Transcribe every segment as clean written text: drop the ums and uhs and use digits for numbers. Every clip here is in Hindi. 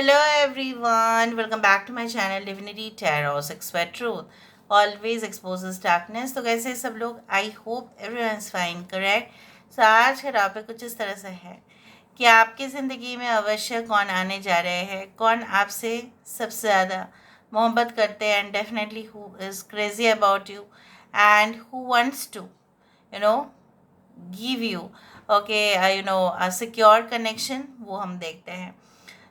Hello everyone, welcome back to my channel Divinity Tarot Six Word Truth. Always exposes darkness. तो कैसे सब लोग? I hope everyone is fine, correct? So आज का टॉपिक कुछ इस तरह से है कि आपकी ज़िंदगी में अवश्य कौन आने जा रहे हैं, कौन आपसे सबसे ज़्यादा मोहब्बत करते हैं and definitely who is crazy about you and who wants to, you know, give you a secure connection, वो हम देखते हैं.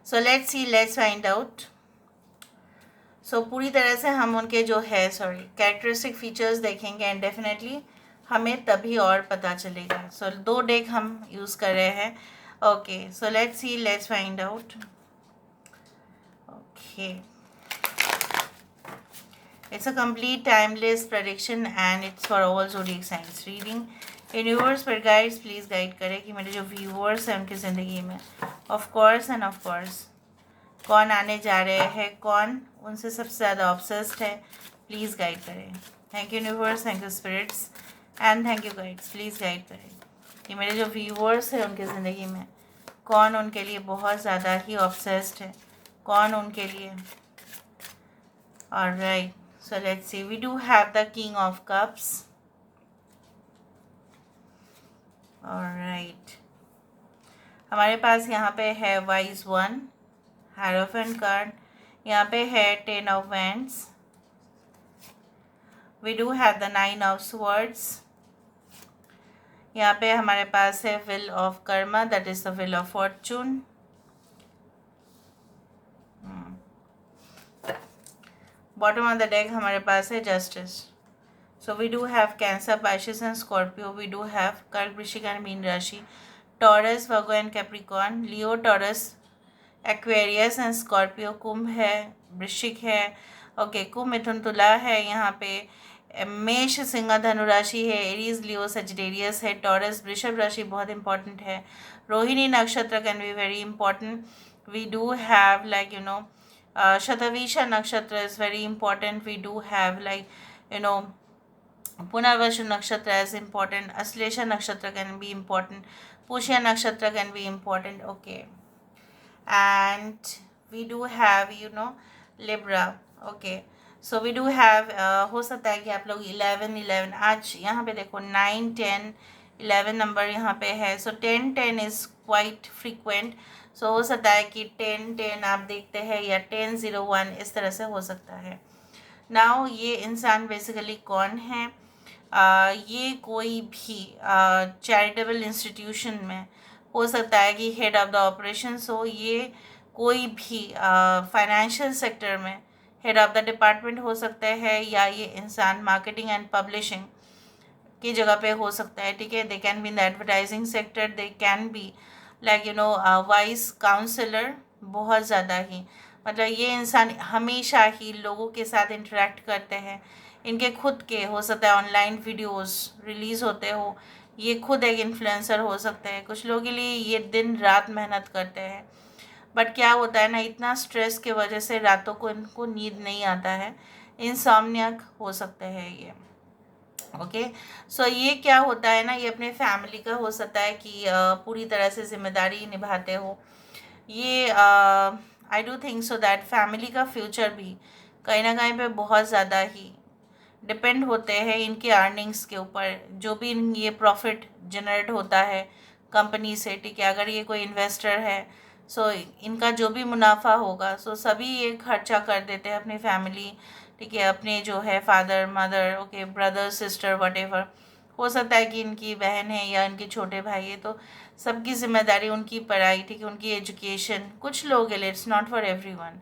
So let's see, let's find out. So पूरी तरह से हम उनके जो है कैरेक्टरिस्टिक फीचर्स देखेंगे एंड डेफिनेटली हमें तभी और पता चलेगा. सो दो डेक हम यूज़ कर रहे हैं. Okay, so let's see, let's find out. Okay, it's a complete timeless prediction and it's for all zodiac signs reading. Universe पर गाइड्स प्लीज़ गाइड करें कि मेरे जो व्यूअर्स हैं उनकी ज़िंदगी में ऑफ कोर्स कौन आने जा रहे हैं, कौन उनसे सबसे ज़्यादा ऑब्सेस्ड है. प्लीज़ गाइड करें. Thank you universe, thank you spirits and thank you guides. Please guide करें कि मेरे जो व्यूअर्स हैं उनकी ज़िंदगी में कौन उनके लिए बहुत ज़्यादा ही ऑब्सेस्ड है, कौन उनके लिए. Alright, so let's see. We do have the king of cups. Alright, हमारे पास यहाँ पे है वाइज वन, हायरोफेंट कार्ड. यहाँ पे है 10 of wands. We do have the 9 of swords. यहाँ पे हमारे पास है wheel of karma, that is the wheel of fortune. Bottom of the deck हमारे पास है justice. So we do have cancer, Pisces and Scorpio. We do have कर्क, वृश्चिक एंड मीन राशि, Taurus, Virgo and Capricorn, Leo, Taurus, Aquarius and Scorpio. कुंभ है, वृश्चिक है, ओके, कुंभ, मिथुन, तुला है. यहाँ पे मेष, सिंह, धनु राशि है. एरीज, लियो, सजिटेरियस है. टॉरस, वृषभ राशि बहुत इंपॉर्टेंट है. रोहिणी नक्षत्र can be very important. We do have Shatabhisha नक्षत्र is very important. We do have Punarvasu नक्षत्र एज important. अश्लेषा नक्षत्र can be important. Pushya Nakshatra can be important. Okay, and we do have Libra. Okay, so we do have हो सकता है कि आप लोग 11 आज यहाँ पे देखो 9 10 11 नंबर यहाँ पे है. सो 10 10 इज़ क्वाइट फ्रीक्वेंट. सो हो सकता है कि 10 10 आप देखते हैं या 10 0 1 इस तरह से हो सकता है. नाउ ये इंसान बेसिकली कौन है? ये कोई भी चैरिटेबल इंस्टीट्यूशन में हो सकता है कि हेड ऑफ़ द ऑपरेशंस हो. ये कोई भी फाइनेंशियल सेक्टर में हेड ऑफ़ द डिपार्टमेंट हो सकता है, या ये इंसान मार्केटिंग एंड पब्लिशिंग की जगह पे हो सकता है. ठीक है, they can be in the advertising sector, they can be wise counsellor. बहुत ज़्यादा ही मतलब ये इंसान हमेशा ही लोगों के साथ इंटरेक्ट करते हैं. इनके खुद के हो सकता है ऑनलाइन वीडियोस रिलीज़ होते हो. ये खुद एक इन्फ्लुएंसर हो सकते हैं. कुछ लोगों के लिए ये दिन रात मेहनत करते हैं, बट क्या होता है ना, इतना स्ट्रेस की वजह से रातों को इनको नींद नहीं आता है. इंसोम्नियाक हो सकते हैं ये. ओके, सो ये क्या होता है ना, ये अपने फैमिली का हो सकता है कि पूरी तरह से जिम्मेदारी निभाते हो. ये I do think so that family का फ्यूचर भी कहीं ना कहीं पे बहुत ज़्यादा ही डिपेंड होते हैं इनके अर्निंग्स के ऊपर. जो भी ये प्रॉफिट जनरेट होता है कंपनी से, ठीक है, अगर ये कोई इन्वेस्टर है, सो इनका जो भी मुनाफा होगा, सो सभी ये खर्चा कर देते हैं अपनी फैमिली. ठीक है, अपने जो है father mother, okay, brother sister whatever. हो सकता है कि इनकी बहन है या इनके छोटे भाई है, तो सबकी जिम्मेदारी, उनकी पढ़ाई, ठीक है, उनकी एजुकेशन. कुछ लोग हैं, इट्स नॉट फॉर एवरीवन.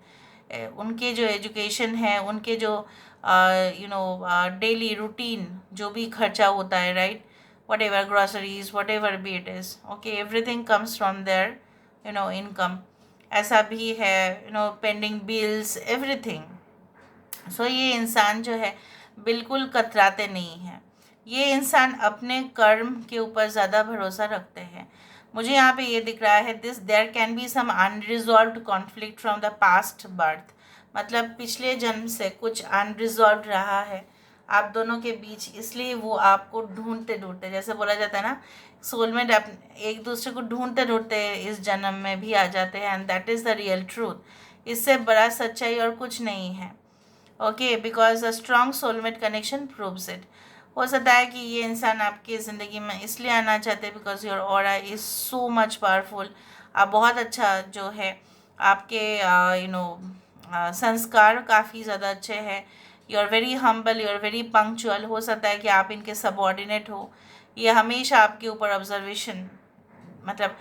उनके जो एजुकेशन है, उनके जो डेली रूटीन जो भी खर्चा होता है, right, what ever groceries, what ever be it is, okay, everything comes from there income. ऐसा भी है, पेंडिंग बिल्स, एवरीथिंग. सो ये इंसान जो है बिल्कुल कतराते नहीं हैं. ये इंसान अपने कर्म के ऊपर ज़्यादा भरोसा रखते हैं. मुझे यहाँ पे ये दिख रहा है this there can be some unresolved conflict from the past birth. मतलब पिछले जन्म से कुछ अनरिजॉल्व रहा है आप दोनों के बीच, इसलिए वो आपको ढूंढते ढूंढते, जैसे बोला जाता है ना, सोलमेट एक दूसरे को ढूंढते ढूंढते इस जन्म में भी आ जाते हैं, and that is the real truth. इससे बड़ा सच्चाई और कुछ नहीं है। Okay, because a strong soulmate connection proves it. हो सकता है कि ये इंसान आपकी ज़िंदगी में इसलिए आना चाहते हैं because your aura is so much powerful. आप बहुत अच्छा जो है आपके संस्कार काफ़ी ज़्यादा अच्छे हैं। You are very humble, you are very punctual. हो सकता है कि आप इनके सबऑर्डिनेट हो। ये हमेशा आपके ऊपर ऑब्जर्वेशन, मतलब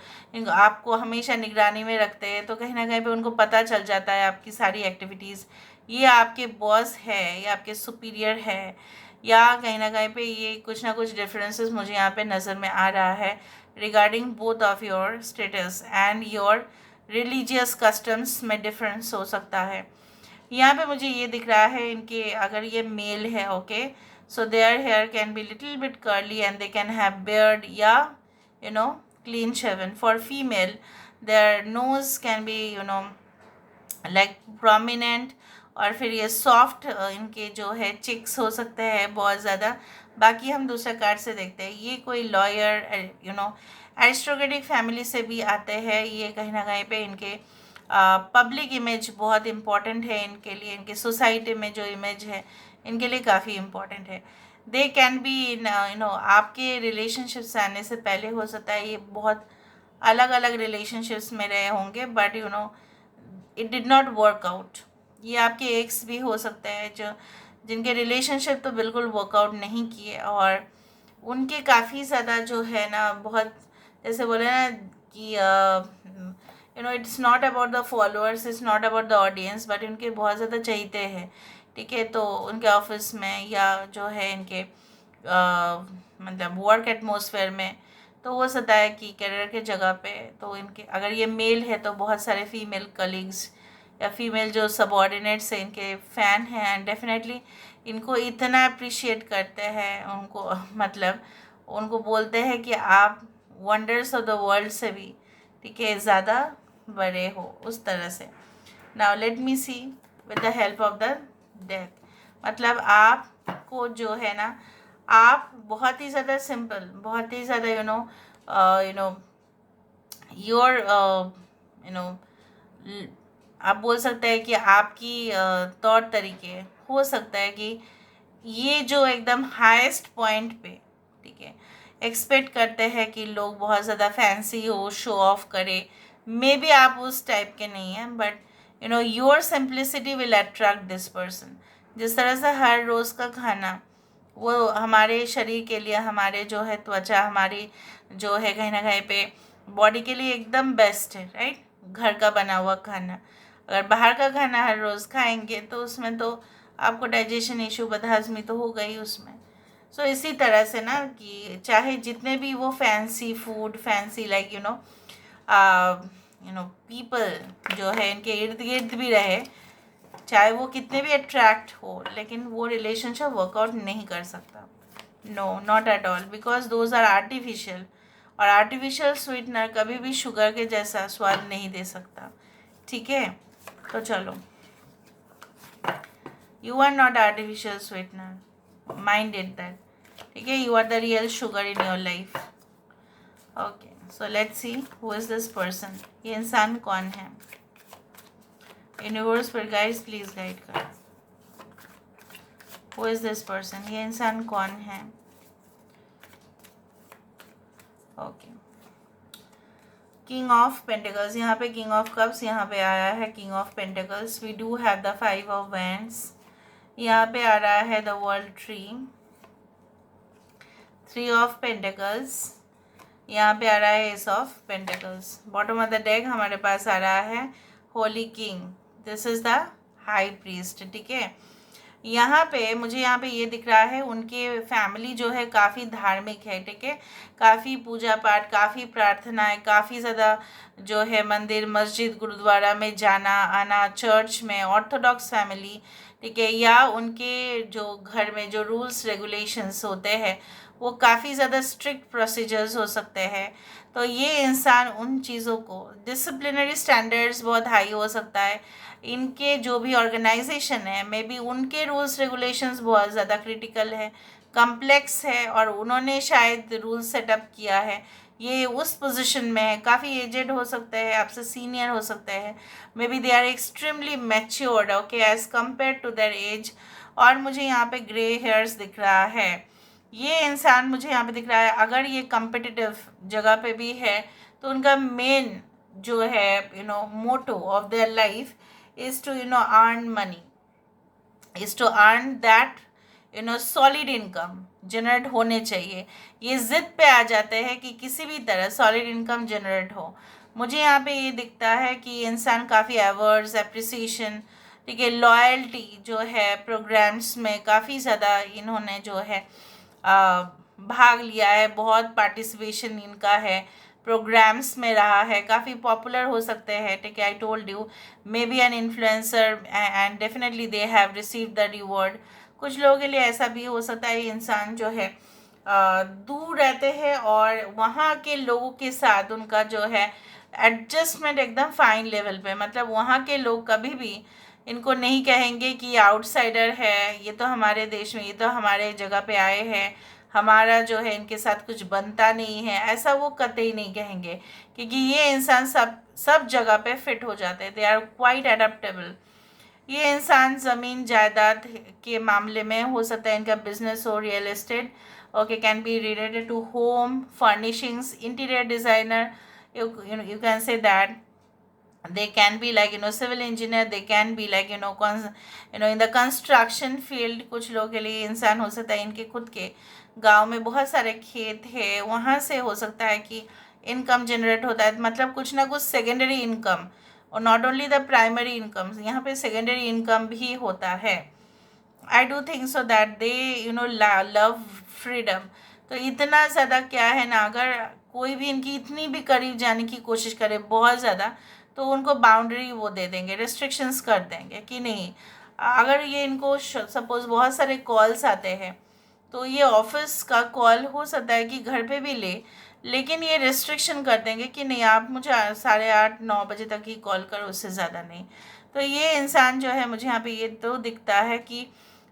आपको हमेशा निगरानी में रखते हैं, तो कहीं ना कहीं पे उनको पता चल जाता है आपकी सारी एक्टिविटीज़। ये आपके बॉस है, ये आपके सुपीरियर है, या कहीं ना कहीं पे ये कुछ ना कुछ डिफरेंसेस मुझे यहाँ पे नज़र में आ रहा है regarding both of your status and your religious customs में डिफरेंस हो सकता है। यहाँ पे मुझे ये दिख रहा है इनके, अगर ये मेल है, okay, so there hair can be little bit curly and they can have beard या you know clean shaven. For female, their nose can be like prominent, और फिर ये सॉफ्ट इनके जो है चिक्स हो सकते हैं बहुत ज़्यादा। बाकी हम दूसरे कार्ड से देखते हैं, ये कोई लॉयर एरिस्टोक्रेटिक फैमिली से भी आते हैं। ये कहीं ना कहीं पे इनके पब्लिक इमेज बहुत इम्पॉर्टेंट है इनके लिए, इनके सोसाइटी में जो इमेज है इनके लिए काफ़ी इम्पॉर्टेंट है। दे कैन बी आपके रिलेशनशिप्स आने से पहले हो सकता है ये बहुत अलग अलग रिलेशनशिप्स में रहे होंगे, but it did not work out. ये आपके एक्स भी हो सकते हैं जो जिनके रिलेशनशिप तो बिल्कुल वर्कआउट नहीं किए, और उनके काफ़ी ज़्यादा जो है ना, बहुत जैसे बोले ना कि it's not about the followers, it's not about the audience, but उनके बहुत ज़्यादा चाहते हैं। ठीक है, तो उनके ऑफिस में या जो है इनके मतलब वर्क एटमॉस्फेयर में, तो हो सकता है कि करियर के जगह पे, तो इनके अगर ये मेल है तो बहुत सारे फीमेल कलीग्स या फीमेल जो सबऑर्डिनेट्स हैं इनके फ़ैन हैं, एंड डेफिनेटली इनको इतना अप्रिशिएट करते हैं, उनको मतलब उनको बोलते हैं कि आप वंडर्स ऑफ द वर्ल्ड से भी, ठीक है, ज़्यादा बड़े हो, उस तरह से। Now let me see with the help of the death, मतलब आपको जो है ना, आप बहुत ही ज़्यादा सिंपल, बहुत ही ज़्यादा योर आप बोल सकते हैं कि आपकी तौर तरीके, हो सकता है कि ये जो एकदम हाईएस्ट पॉइंट पे, ठीक है, एक्सपेक्ट करते हैं कि लोग बहुत ज़्यादा फैंसी हो, शो ऑफ करे। मे बी आप उस टाइप के नहीं हैं, but your simplicity will attract this person. जिस तरह से हर रोज़ का खाना वो हमारे शरीर के लिए, हमारे जो है त्वचा, हमारी जो है कहीं ना कहीं पे बॉडी के लिए एकदम बेस्ट है, राइट, घर का बना हुआ खाना। अगर बाहर का खाना हर रोज़ खाएंगे तो उसमें तो आपको डाइजेशन इशू, बदहज़मी तो होगा ही उसमें। सो इसी तरह से ना कि चाहे जितने भी वो fancy food, fancy like people जो है इनके इर्द गिर्द भी रहे, चाहे वो कितने भी अट्रैक्ट हो, लेकिन वो रिलेशनशिप वर्कआउट नहीं कर सकता। No, not at all, because those are artificial, और आर्टिफिशियल स्वीटनर कभी भी शुगर के जैसा स्वाद नहीं दे सकता। ठीक है, तो चलो, you are not artificial sweetener, mind it that. ठीक है, you are the real sugar in your life. Okay, so let's see who is this person. ये इंसान कौन है? यूनिवर्स पर गाइस प्लीज गाइड कर। Who is this person? ये इंसान कौन है? ओके, किंग ऑफ पेंटिकल्स, यहाँ पे किंग ऑफ कप्स यहाँ पे आया है, king of pentacles. We do have the 5 of wands, यहाँ पे आ रहा है the world tree, 3 of pentacles, यहाँ पे आ रहा है ace of pentacles. Bottom of the deck हमारे पास आ रहा है holy king, this is the high priest. ठीक है, यहाँ पे मुझे यहाँ पे ये दिख रहा है उनके फैमिली जो है काफ़ी धार्मिक है। ठीक है, काफ़ी पूजा पाठ, काफ़ी प्रार्थनाएं, काफ़ी ज़्यादा जो है मंदिर, मस्जिद, गुरुद्वारा में जाना आना, चर्च में, ऑर्थोडॉक्स फैमिली। ठीक है, या उनके जो घर में जो रूल्स रेगुलेशंस होते हैं वो काफ़ी ज़्यादा स्ट्रिक्ट प्रोसीजर्स हो सकते हैं। तो ये इंसान उन चीज़ों को, डिसिप्लिनरी स्टैंडर्ड्स बहुत हाई हो सकता है, इनके जो भी ऑर्गेनाइजेशन है मे बी उनके रूल्स रेगुलेशंस बहुत ज़्यादा क्रिटिकल है, कम्प्लेक्स है और उन्होंने शायद रूल सेटअप किया है, ये उस पोजीशन में है, काफ़ी एजेड हो सकते हैं, आपसे सीनियर हो सकते हैं, maybe they are extremely matured okay as compared to their age. और मुझे यहाँ पे ग्रे हेयर्स दिख रहा है, ये इंसान मुझे यहाँ पे दिख रहा है अगर ये कम्पिटिटिव जगह पे भी है तो उनका मेन जो है motto of their life is to earn money, is to earn that solid income generate होने चाहिए। ये ज़िद पे आ जाते हैं कि किसी भी तरह सॉलिड इनकम जनरेट हो। मुझे यहाँ पे ये दिखता है कि इंसान काफ़ी अवर्स एप्रिसिएशन, ठीक है, लॉयल्टी जो है प्रोग्राम्स में काफ़ी ज़्यादा इन्होंने जो है भाग लिया है, बहुत पार्टिसिपेशन इनका है, प्रोग्राम्स में रहा है, काफ़ी पॉपुलर हो सकते हैं, ठीक है, I told you may be an influencer and definitely they have received the reward. कुछ लोगों के लिए ऐसा भी हो सकता है इंसान जो है दूर रहते हैं और वहाँ के लोगों के साथ उनका जो है एडजस्टमेंट एकदम फाइन लेवल पे, मतलब वहाँ के लोग कभी भी इनको नहीं कहेंगे कि ये आउटसाइडर है, ये तो हमारे देश में, ये तो हमारे जगह पे आए हैं, हमारा जो है इनके साथ कुछ बनता नहीं है, ऐसा वो कतई नहीं कहेंगे, क्योंकि ये इंसान सब जगह पे फिट हो जाते हैं, दे आर क्वाइट एडेप्टेबल। ये इंसान ज़मीन जायदाद के मामले में हो सकता है इनका बिजनेस हो, real estate, okay, can be related to home furnishings, interior designer, you can say that they can be like civil engineer, they can be like in the construction field। कुछ लोगों के लिए इंसान हो सकता है इनके खुद के गांव में बहुत सारे खेत है, वहाँ से हो सकता है कि इनकम जनरेट होता है, मतलब कुछ ना कुछ सेकेंडरी इनकम, और not only the primary income, यहाँ पे सेकेंडरी इनकम भी होता है। I do think so that they love freedom. तो इतना ज़्यादा क्या है ना, अगर कोई भी इनकी इतनी भी करीब जाने की कोशिश करे बहुत ज़्यादा, तो उनको बाउंड्री वो दे देंगे, रिस्ट्रिक्शंस कर देंगे कि नहीं। अगर ये इनको सपोज बहुत सारे कॉल्स आते हैं तो ये ऑफिस का कॉल हो सकता है कि घर पे भी ले, लेकिन ये रिस्ट्रिक्शन कर देंगे कि नहीं आप मुझे 8:30-9 बजे तक ही कॉल करो, उससे ज़्यादा नहीं। तो ये इंसान जो है मुझे यहाँ पे ये तो दिखता है कि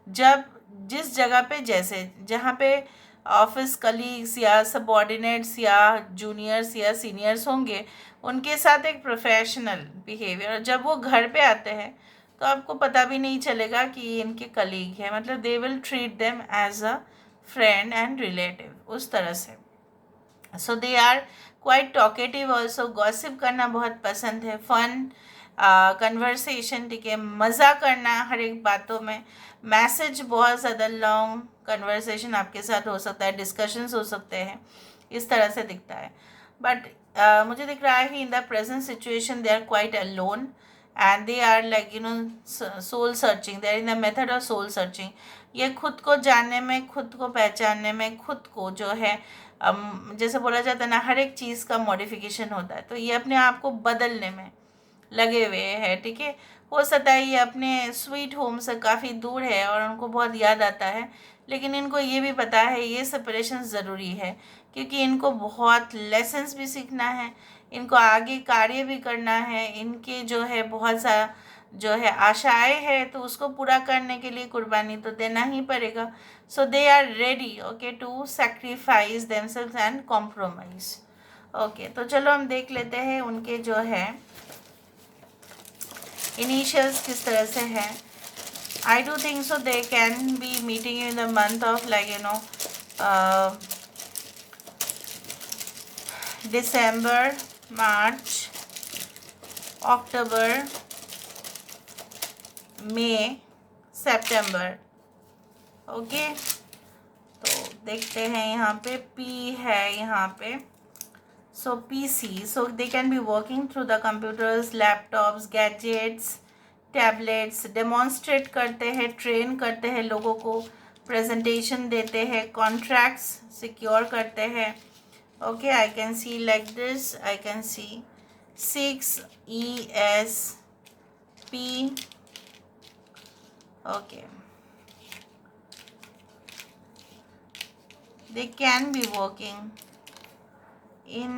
जब जिस जगह पे जैसे जहाँ पे ऑफिस कलीग्स या सबॉर्डिनेट्स या जूनियर्स या सीनियर्स होंगे, उनके साथ एक प्रोफेशनल बिहेवियर, और जब वो घर पे आते हैं तो आपको पता भी नहीं चलेगा कि ये इनके कलीग हैं, मतलब they will treat them as a friend and relative, उस तरह से। So they are quite talkative also, gossip करना बहुत पसंद है, फन कन्वर्सेशन, ठीक है, मज़ा करना हर एक बातों में, मैसेज बहुत ज़्यादा लॉन्ग कन्वर्सेशन आपके साथ हो सकता है, डिस्कशंस हो सकते हैं, इस तरह से दिखता है। बट मुझे दिख रहा है in the present situation they are quite alone and they are like soul searching, they are in the method of soul searching. ये खुद को जानने में, खुद को पहचानने में, खुद को जो है जैसे बोला जाता है ना, हर एक चीज़ का मॉडिफिकेशन होता है, तो ये अपने आप को बदलने में लगे हुए हैं, ठीक है। हो सकता है ये अपने स्वीट होम से काफ़ी दूर है और उनको बहुत याद आता है, लेकिन इनको ये भी पता है ये सेपरेशन ज़रूरी है, क्योंकि इनको बहुत लेसन्स भी सीखना है, इनको आगे कार्य भी करना है, इनके जो है बहुत सा जो है आशाएं है, तो उसको पूरा करने के लिए कुर्बानी तो देना ही पड़ेगा। So they are ready okay to sacrifice themselves and compromise. Okay, तो चलो हम देख लेते हैं उनके जो है इनिशियल्स किस तरह से हैं। I do think so they can B meeting in the month of December, March, October, May, September। Okay, तो देखते हैं यहाँ पे पी है यहाँ पे, so PC, so they can be working through the computers, laptops, gadgets, tablets, demonstrate करते हैं, train करते हैं लोगों को, presentation देते हैं, contracts secure करते हैं। Okay, I can see like this, I can see 6ESP। okay, they can be working in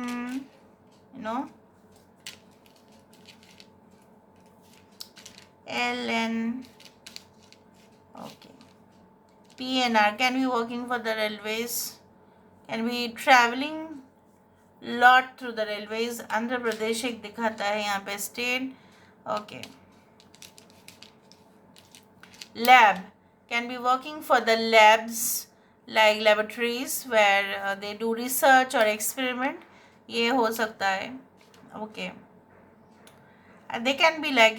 LN। okay, PNR, can be working for the railways, can be traveling lot through the railways. Andhra Pradesh एक दिखाता है यहाँ पे state. Okay. Lab, can be working for the labs like laboratories where they do research or experiment. ये हो सकता है. Okay. And they can be like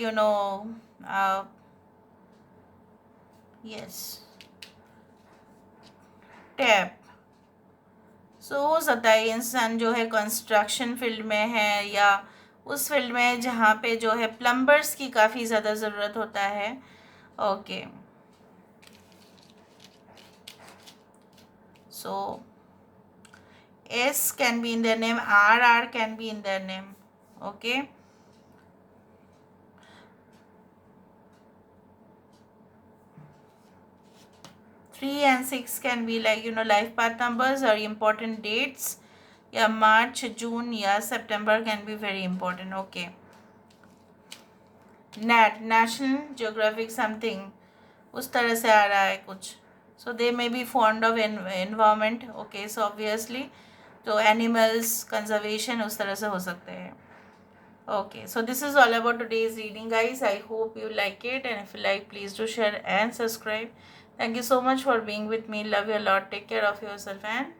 yes, tap. So हो सकता है इंसान जो है कंस्ट्रक्शन फील्ड में है या उस फील्ड में जहाँ पे जो है प्लम्बर्स की काफ़ी ज़्यादा ज़रूरत होता है. Okay. So S can be in their name, R can be in their name. Okay. 3 and 6 can be like life path numbers or important dates. Yeah, March, June, yeah, September can be very important. Okay. NAT, National Geographic something, उस तरह से आ रहा है कुछ. So they may be fond of environment. Okay, so obviously तो animals conservation उस तरह से हो सकते हैं. Okay, so this is all about today's reading, guys. I hope you like it, and if you like, please do share and subscribe. Thank you so much for being with me. Love you a lot. Take care of yourself and